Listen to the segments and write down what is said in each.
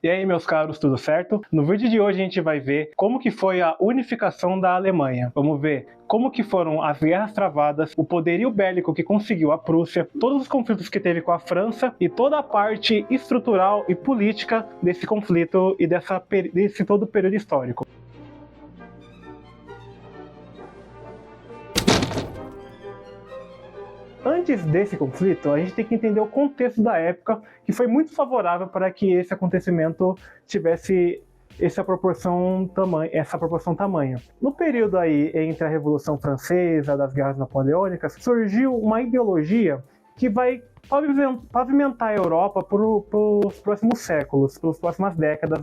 E aí, meus caros, tudo certo? No vídeo de hoje a gente vai ver como que foi a unificação da Alemanha. Vamos ver como que foram as guerras travadas, o poderio bélico que conseguiu a Prússia, todos os conflitos que teve com a França e toda a parte estrutural e política desse conflito e desse todo período histórico. Antes desse conflito, a gente tem que entender o contexto da época, que foi muito favorável para que esse acontecimento tivesse essa proporção tamanha. No período aí entre a Revolução Francesa, das Guerras Napoleônicas, surgiu uma ideologia que vai pavimentar a Europa para os próximos séculos, pelas próximas décadas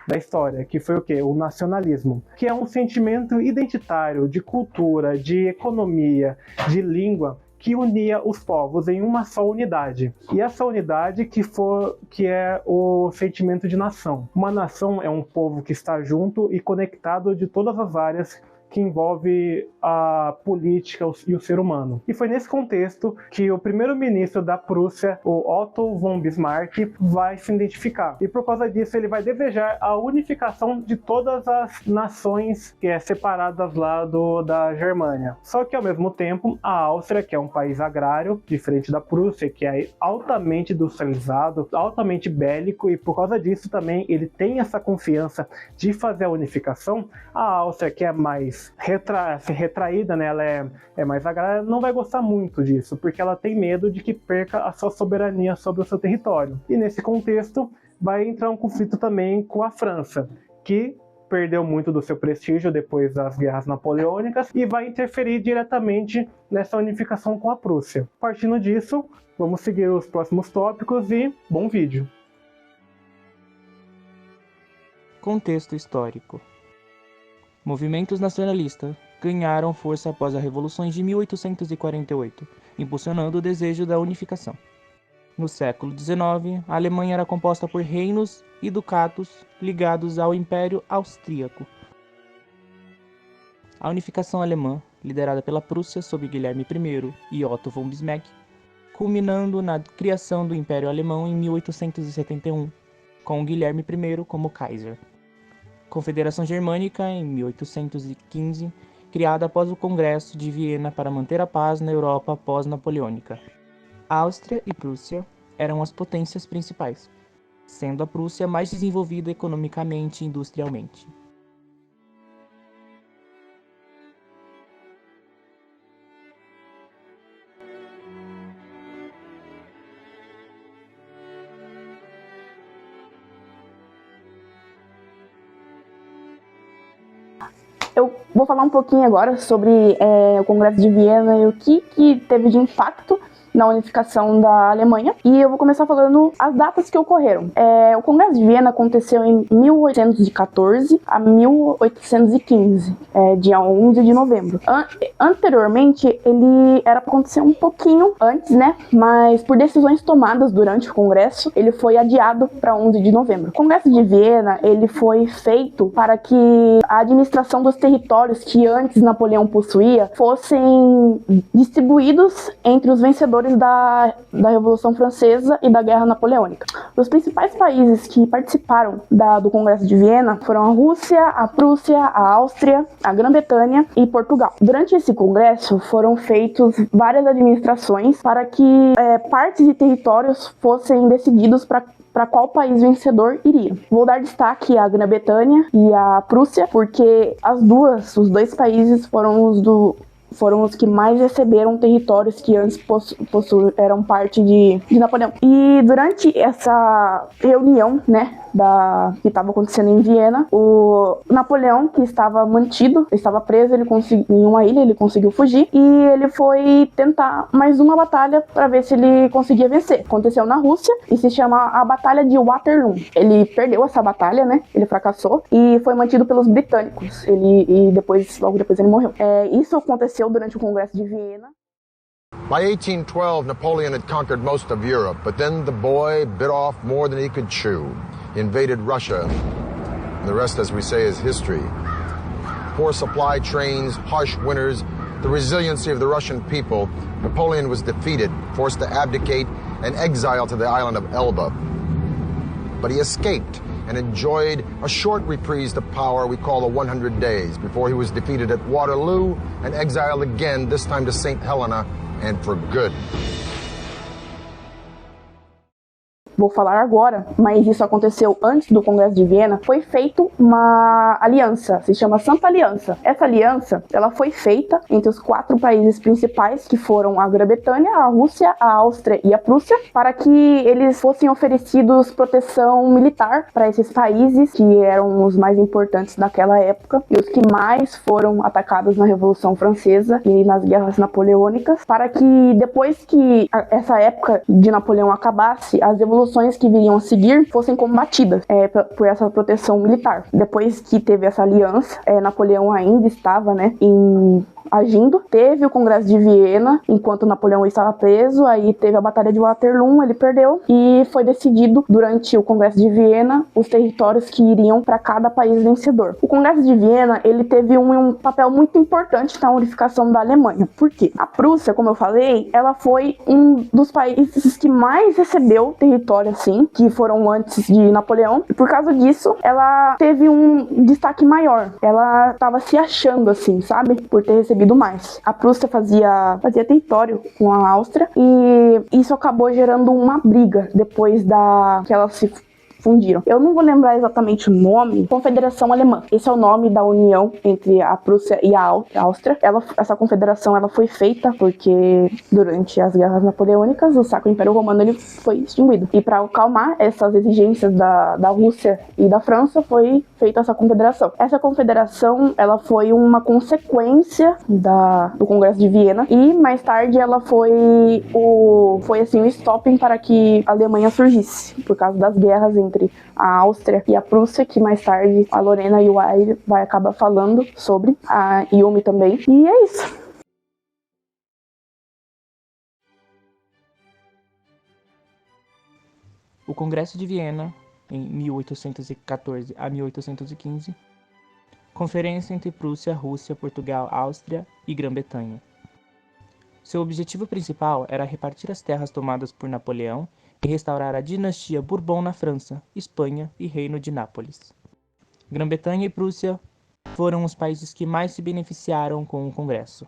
da história, que foi o quê? O nacionalismo, que é um sentimento identitário, de cultura, de economia, de língua, que unia os povos em uma só unidade. E essa unidade que é o sentimento de nação. Uma nação é um povo que está junto e conectado de todas as áreas que envolve a política e o ser humano. E foi nesse contexto que o primeiro-ministro da Prússia, o Otto von Bismarck, vai se identificar. E por causa disso ele vai desejar a unificação de todas as nações separadas lá da Germânia. Só que ao mesmo tempo a Áustria, que é um país agrário, diferente da Prússia, que é altamente industrializado, altamente bélico, e por causa disso também ele tem essa confiança de fazer a unificação. A Áustria, que é mais retraída, né? Ela é mais agrária, não vai gostar muito disso, porque ela tem medo de que perca a sua soberania sobre o seu território. E nesse contexto vai entrar um conflito também com a França, que perdeu muito do seu prestígio depois das guerras napoleônicas e vai interferir diretamente nessa unificação com a Prússia. Partindo disso, vamos seguir os próximos tópicos e bom vídeo! Contexto histórico. Movimentos nacionalistas ganharam força após as revoluções de 1848, impulsionando o desejo da unificação. No século XIX, a Alemanha era composta por reinos e ducados ligados ao Império Austríaco. A unificação alemã, liderada pela Prússia sob Guilherme I e Otto von Bismarck, culminando na criação do Império Alemão em 1871, com Guilherme I como Kaiser. Confederação Germânica, em 1815, criada após o Congresso de Viena para manter a paz na Europa pós-napoleônica. Áustria e Prússia eram as potências principais, sendo a Prússia mais desenvolvida economicamente e industrialmente. Eu vou falar um pouquinho agora sobre o Congresso de Viena e o que teve de impacto na unificação da Alemanha. E eu vou começar falando as datas que ocorreram. O Congresso de Viena aconteceu em 1814 a 1815, dia 11 de novembro. Anteriormente, ele era para acontecer um pouquinho antes, né? Mas por decisões tomadas durante o Congresso, ele foi adiado para 11 de novembro. O Congresso de Viena, ele foi feito para que a administração dos territórios que antes Napoleão possuía fossem distribuídos entre os vencedores da Revolução Francesa e da Guerra Napoleônica. Os principais países que participaram do Congresso de Viena foram a Rússia, a Prússia, a Áustria, a Grã-Bretanha e Portugal. Durante esse congresso foram feitas várias administrações para que partes de territórios fossem decididos para qual país vencedor iria. Vou dar destaque à Grã-Bretanha e à Prússia, porque os dois países foram os que mais receberam territórios que antes eram parte de Napoleão. E durante essa reunião, né, que estava acontecendo em Viena, o Napoleão, que estava preso, em uma ilha, ele conseguiu fugir e ele foi tentar mais uma batalha para ver se ele conseguia vencer. Aconteceu na Rússia e se chama a Batalha de Waterloo. Ele perdeu essa batalha, né? Ele fracassou e foi mantido pelos britânicos. Logo depois ele morreu. Isso aconteceu durante o Congresso de Viena. By 1812, Napoleon had conquered most of Europe, but then the boy bit off more than he could chew. He invaded Russia, and the rest, as we say, is history. Poor supply trains, harsh winters, the resiliency of the Russian people, Napoleon was defeated, forced to abdicate, and exiled to the island of Elba. but he escaped and enjoyed a short reprise of power we call the 100 Days, before he was defeated at Waterloo and exiled again, this time to St. Helena, and for good. Vou falar agora, mas isso aconteceu antes do Congresso de Viena. Foi feita uma aliança, se chama Santa Aliança. Essa aliança, ela foi feita entre os 4 países principais, que foram a Grã-Bretanha, a Rússia, a Áustria e a Prússia, para que eles fossem oferecidos proteção militar para esses países, que eram os mais importantes daquela época, e os que mais foram atacados na Revolução Francesa e nas guerras napoleônicas, para que depois que essa época de Napoleão acabasse, as revoluções que viriam a seguir fossem combatidas por essa proteção militar. Depois que teve essa aliança, Napoleão ainda estava, agindo. Teve o Congresso de Viena, enquanto Napoleão estava preso, aí teve a Batalha de Waterloo, ele perdeu, e foi decidido durante o Congresso de Viena os territórios que iriam para cada país vencedor. O Congresso de Viena, ele teve um papel muito importante na unificação da Alemanha. Por quê? A Prússia, como eu falei, ela foi um dos países que mais recebeu território, assim, que foram antes de Napoleão, e por causa disso, ela teve um destaque maior. Ela estava se achando, assim, sabe? Por ter recebido mais. A Prússia fazia território com a Áustria, e isso acabou gerando uma briga depois que elas se fundiram. Eu não vou lembrar exatamente o nome. Confederação Alemã. Esse é o nome da união entre a Prússia e a Áustria. Essa confederação ela foi feita porque durante as guerras napoleônicas o Sacro Império Romano ele foi extinguido. E para acalmar essas exigências da Rússia e da França foi feita essa confederação. Essa confederação ela foi uma consequência do Congresso de Viena, e mais tarde ela foi o stopping para que a Alemanha surgisse, por causa das guerras entre a Áustria e a Prússia, que mais tarde a Lorena e o Ai vai acabar falando sobre, a Yumi também. E é isso. O Congresso de Viena, em 1814 a 1815, conferência entre Prússia, Rússia, Portugal, Áustria e Grã-Bretanha. Seu objetivo principal era repartir as terras tomadas por Napoleão e restaurar a dinastia Bourbon na França, Espanha e Reino de Nápoles. Grã-Bretanha e Prússia foram os países que mais se beneficiaram com o Congresso.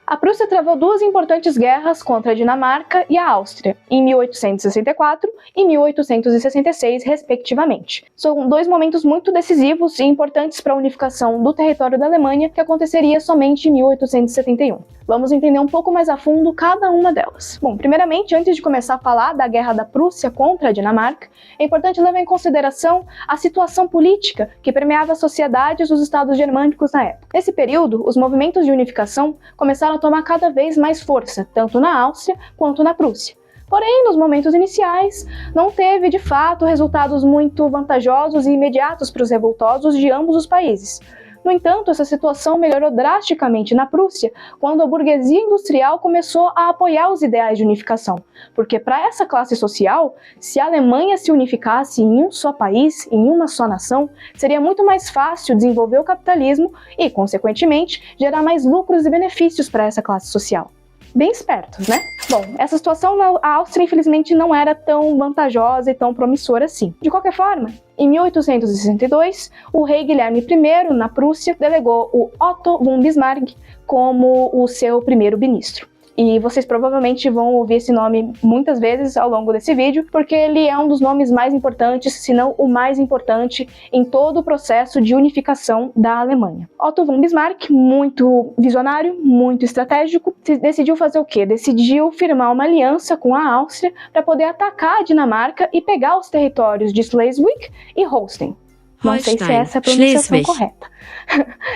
A Prússia travou 2 importantes guerras contra a Dinamarca e a Áustria, em 1864 e 1866, respectivamente. São 2 momentos muito decisivos e importantes para a unificação do território da Alemanha, que aconteceria somente em 1871. Vamos entender um pouco mais a fundo cada uma delas. Bom, primeiramente, antes de começar a falar da guerra da Prússia contra a Dinamarca, é importante levar em consideração a situação política que permeava as sociedades dos estados germânicos na época. Nesse período, os movimentos de unificação começaram a tomar cada vez mais força, tanto na Áustria quanto na Prússia. Porém, nos momentos iniciais, não teve, de fato, resultados muito vantajosos e imediatos para os revoltosos de ambos os países. No entanto, essa situação melhorou drasticamente na Prússia quando a burguesia industrial começou a apoiar os ideais de unificação, porque para essa classe social, se a Alemanha se unificasse em um só país, em uma só nação, seria muito mais fácil desenvolver o capitalismo e, consequentemente, gerar mais lucros e benefícios para essa classe social. Bem espertos, né? Bom, essa situação na Áustria, infelizmente, não era tão vantajosa e tão promissora assim. De qualquer forma, em 1862, o rei Guilherme I, na Prússia, delegou o Otto von Bismarck como o seu primeiro-ministro. E vocês provavelmente vão ouvir esse nome muitas vezes ao longo desse vídeo, porque ele é um dos nomes mais importantes, se não o mais importante, em todo o processo de unificação da Alemanha. Otto von Bismarck, muito visionário, muito estratégico, decidiu fazer o quê? Decidiu firmar uma aliança com a Áustria para poder atacar a Dinamarca e pegar os territórios de Schleswig e Holstein. Não sei se essa é a pronunciação correta.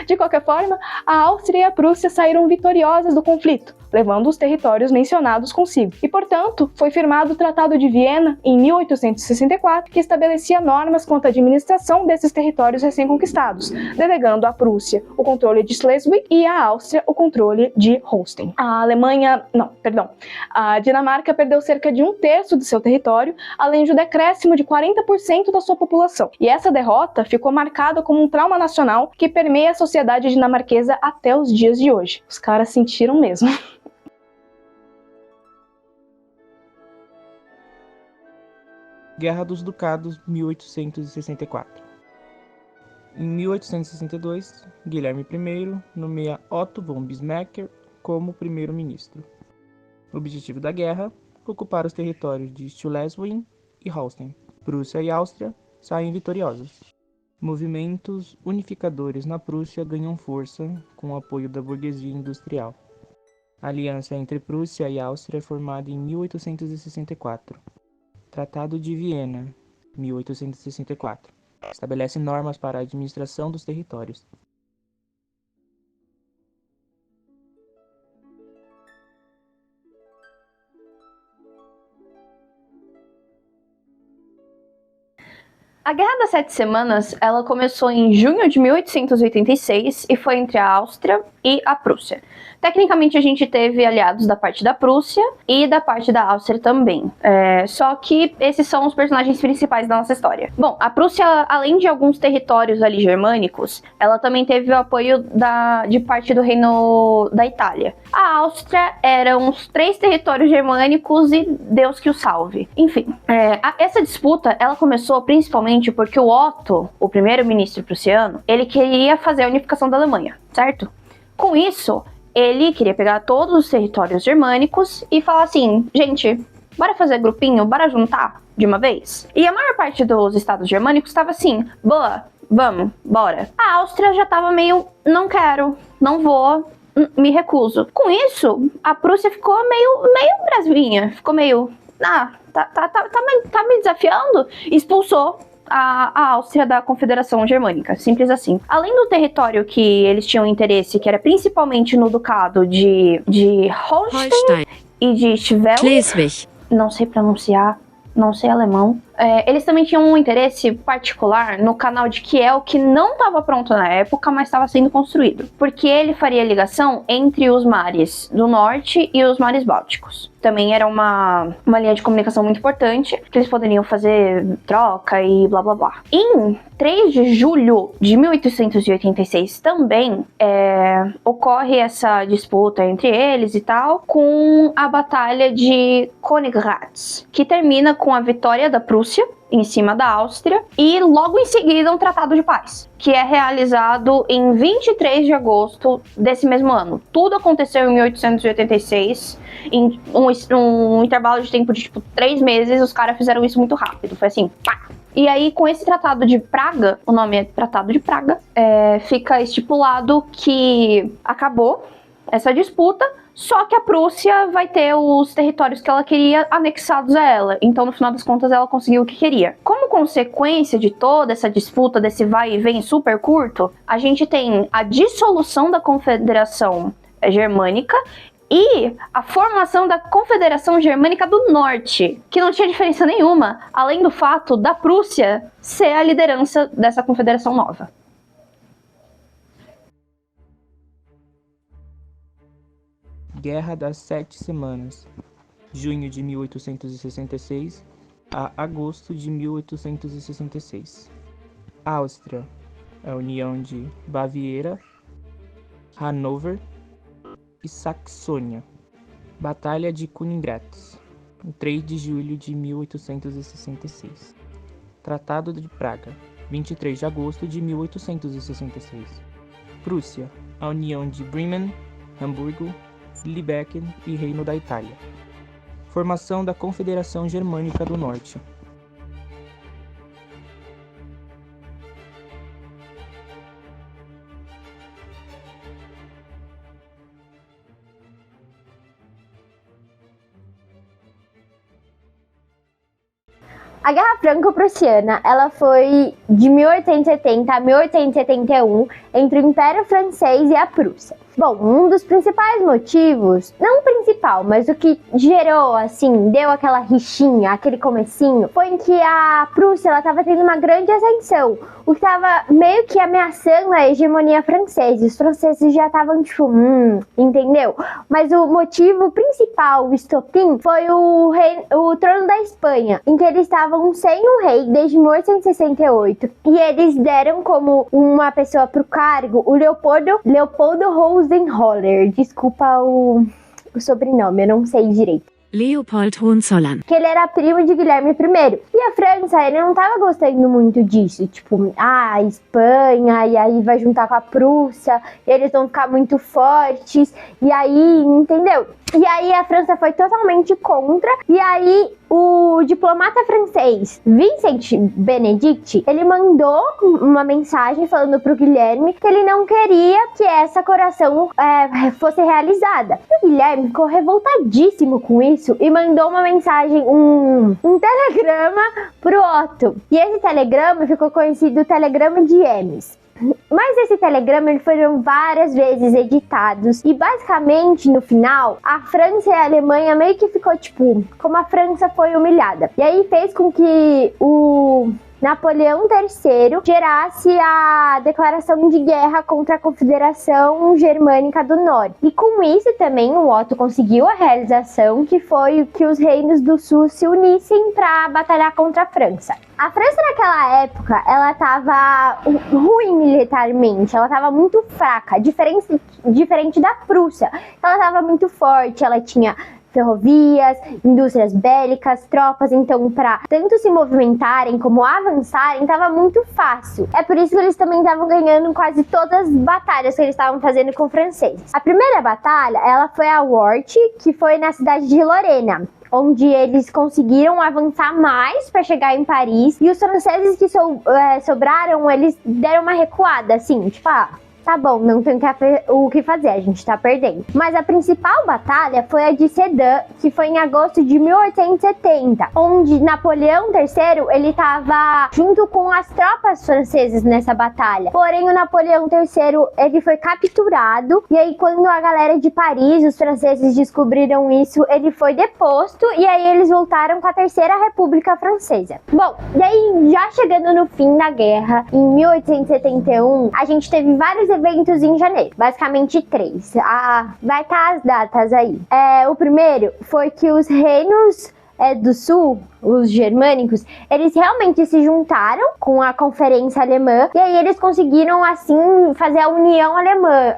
De qualquer forma, a Áustria e a Prússia saíram vitoriosas do conflito, levando os territórios mencionados consigo. E, portanto, foi firmado o Tratado de Viena em 1864, que estabelecia normas quanto à administração desses territórios recém-conquistados, delegando à Prússia o controle de Schleswig e à Áustria o controle de Holstein. A Dinamarca perdeu cerca de 1/3 do seu território, além de um decréscimo de 40% da sua população. E essa derrota ficou marcada como um trauma nacional que permeia a sociedade dinamarquesa até os dias de hoje. Os caras sentiram mesmo. Guerra dos Ducados, 1864. Em 1862, Guilherme I nomeia Otto von Bismarck como primeiro-ministro. O objetivo da guerra: ocupar os territórios de Schleswig e Holstein. Prússia e Áustria saem vitoriosas. Movimentos unificadores na Prússia ganham força com o apoio da burguesia industrial. A aliança entre Prússia e Áustria é formada em 1864. Tratado de Viena, 1864. Estabelece normas para a administração dos territórios. A Guerra das Sete Semanas, ela começou em junho de 1886 e foi entre a Áustria e a Prússia. Tecnicamente, a gente teve aliados da parte da Prússia e da parte da Áustria também. Só que esses são os personagens principais da nossa história. Bom, a Prússia, além de alguns territórios ali germânicos, ela também teve o apoio de parte do Reino da Itália. A Áustria eram uns 3 territórios germânicos e Deus que o salve. Enfim, essa disputa, ela começou principalmente porque o Otto, o primeiro-ministro prussiano, ele queria fazer a unificação da Alemanha, certo? Com isso, ele queria pegar todos os territórios germânicos e falar assim, gente, bora fazer grupinho, bora juntar de uma vez? E a maior parte dos estados germânicos estava assim, boa, vamos, bora. A Áustria já estava meio, não quero, não vou, me recuso. Com isso, a Prússia ficou meio brasilinha, ficou meio, tá me desafiando, expulsou a Áustria da Confederação Germânica, simples assim. Além do território que eles tinham interesse, que era principalmente no ducado de Holstein e de Schleswig, não sei pronunciar, não sei alemão. Eles também tinham um interesse particular no canal de Kiel, que não estava pronto na época, mas estava sendo construído, porque ele faria ligação entre os mares do norte e os mares bálticos. Também era uma linha de comunicação muito importante, que eles poderiam fazer troca e blá blá blá. Em 3 de julho de 1886 também ocorre essa disputa entre eles e tal, com a Batalha de Königgrätz, que termina com a vitória da Prússia em cima da Áustria, e logo em seguida um tratado de paz, que é realizado em 23 de agosto desse mesmo ano. Tudo aconteceu em 1886, em um intervalo de tempo de tipo 3 meses, os caras fizeram isso muito rápido, foi assim, pá! E aí, com esse Tratado de Praga, o nome é Tratado de Praga, fica estipulado que acabou essa disputa, só que a Prússia vai ter os territórios que ela queria anexados a ela. Então, no final das contas, ela conseguiu o que queria. Como consequência de toda essa disputa, desse vai e vem super curto, a gente tem a dissolução da Confederação Germânica e a formação da Confederação Germânica do Norte, que não tinha diferença nenhuma, além do fato da Prússia ser a liderança dessa confederação nova. Guerra das Sete Semanas, junho de 1866 a agosto de 1866. Áustria, a união de Baviera, Hanover e Saxônia. Batalha de Königgrätz, 3 de julho de 1866. Tratado de Praga, 23 de agosto de 1866. Prússia, a união de Bremen, Hamburgo, Lübeck e Reino da Itália. Formação da Confederação Germânica do Norte. A Guerra Franco-Prussiana, ela foi de 1870 a 1871 entre o Império Francês e a Prússia. Bom, um dos principais motivos, não o principal, mas o que gerou, assim, deu aquela rixinha, aquele comecinho, foi em que a Prússia, ela tava tendo uma grande ascensão, o que tava meio que ameaçando a hegemonia francesa. Os franceses já estavam tipo, entendeu? Mas o motivo principal, o estopim, foi o trono da Espanha, em que eles estavam sem um rei desde 1868, e eles deram como uma pessoa pro cargo o Leopoldo Hohenzollern. Desculpa o sobrenome, eu não sei direito. Leopold Hohenzollern. Que ele era primo de Guilherme I. E a França, ele não tava gostando muito disso. Tipo, a Espanha, e aí vai juntar com a Prússia, eles vão ficar muito fortes. E aí, entendeu? E aí a França foi totalmente contra. E aí o diplomata francês Vincent Benedict, ele mandou uma mensagem falando pro Guilherme que ele não queria que essa coração fosse realizada. E o Guilherme ficou revoltadíssimo com isso e mandou uma mensagem, um telegrama pro Otto. E esse telegrama ficou conhecido o Telegrama de Ems. Mas esse telegrama, ele foram várias vezes editados e basicamente no final a França e a Alemanha meio que ficou tipo, como a França foi humilhada. E aí fez com que o Napoleão III gerasse a declaração de guerra contra a Confederação Germânica do Norte. E com isso também o Otto conseguiu a realização, que foi que os reinos do Sul se unissem para batalhar contra a França. A França naquela época, ela estava ruim militarmente, ela estava muito fraca, diferente da Prússia. Ela estava muito forte, ela tinha ferrovias, indústrias bélicas, tropas, então para tanto se movimentarem como avançarem, estava muito fácil. É por isso que eles também estavam ganhando quase todas as batalhas que eles estavam fazendo com os franceses. A primeira batalha, ela foi a Worth, que foi na cidade de Lorena, onde eles conseguiram avançar mais para chegar em Paris, e os franceses que sobraram, eles deram uma recuada, assim, tipo, tá bom, não tem o que fazer, a gente tá perdendo. Mas a principal batalha foi a de Sedan, que foi em agosto de 1870, onde Napoleão III, ele tava junto com as tropas francesas nessa batalha. Porém, o Napoleão III, ele foi capturado, e aí quando a galera de Paris, os franceses descobriram isso, ele foi deposto, e aí eles voltaram com a Terceira República Francesa. Bom, e aí já chegando no fim da guerra, em 1871, a gente teve vários eventos em janeiro, basicamente 3. Vai estar as datas aí. O primeiro foi que os reinos do Sul, os germânicos, eles realmente se juntaram com a Conferência Alemã, e aí eles conseguiram, assim, fazer a União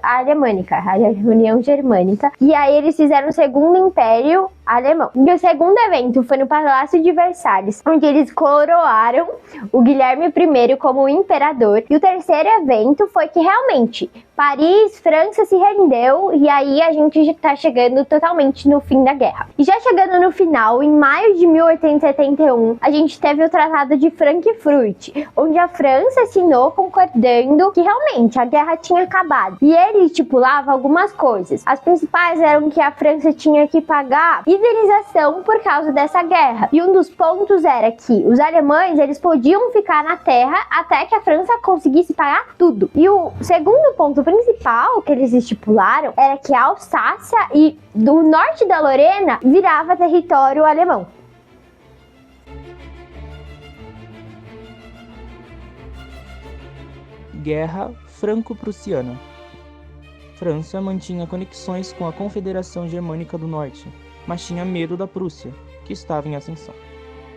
Alemânica, a União Germânica, e aí eles fizeram o Segundo Império Alemão. E o segundo evento foi no Palácio de Versalhes, onde eles coroaram o Guilherme I como imperador. E o terceiro evento foi que realmente Paris, França se rendeu, e aí a gente já tá chegando totalmente no fim da guerra. E já chegando no final, em maio de 1871, a gente teve o Tratado de Frankfurt, onde a França assinou concordando que realmente a guerra tinha acabado. E ele estipulava algumas coisas. As principais eram que a França tinha que pagar indenização por causa dessa guerra. E um dos pontos era que os alemães, eles podiam ficar na terra até que a França conseguisse pagar tudo. E o segundo ponto principal que eles estipularam era que a Alsácia e do norte da Lorena virava território alemão. Guerra Franco-Prussiana. França mantinha conexões com a Confederação Germânica do Norte, mas tinha medo da Prússia, que estava em ascensão.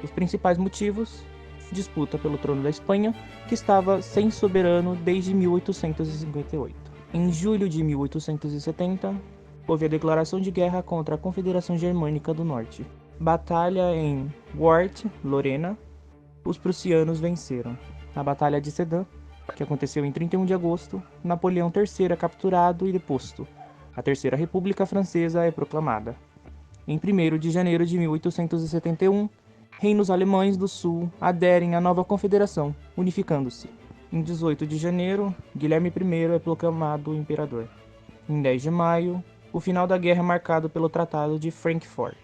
Os principais motivos: disputa pelo trono da Espanha, que estava sem soberano desde 1858. Em julho de 1870, houve a declaração de guerra contra a Confederação Germânica do Norte. Batalha em Worth, Lorena, os prussianos venceram. Na Batalha de Sedan, que aconteceu em 31 de agosto, Napoleão III é capturado e deposto. A Terceira República Francesa é proclamada. Em 1º de janeiro de 1871, reinos alemães do Sul aderem à nova confederação, unificando-se. Em 18 de janeiro, Guilherme I é proclamado imperador. Em 10 de maio, o final da guerra é marcado pelo Tratado de Frankfurt.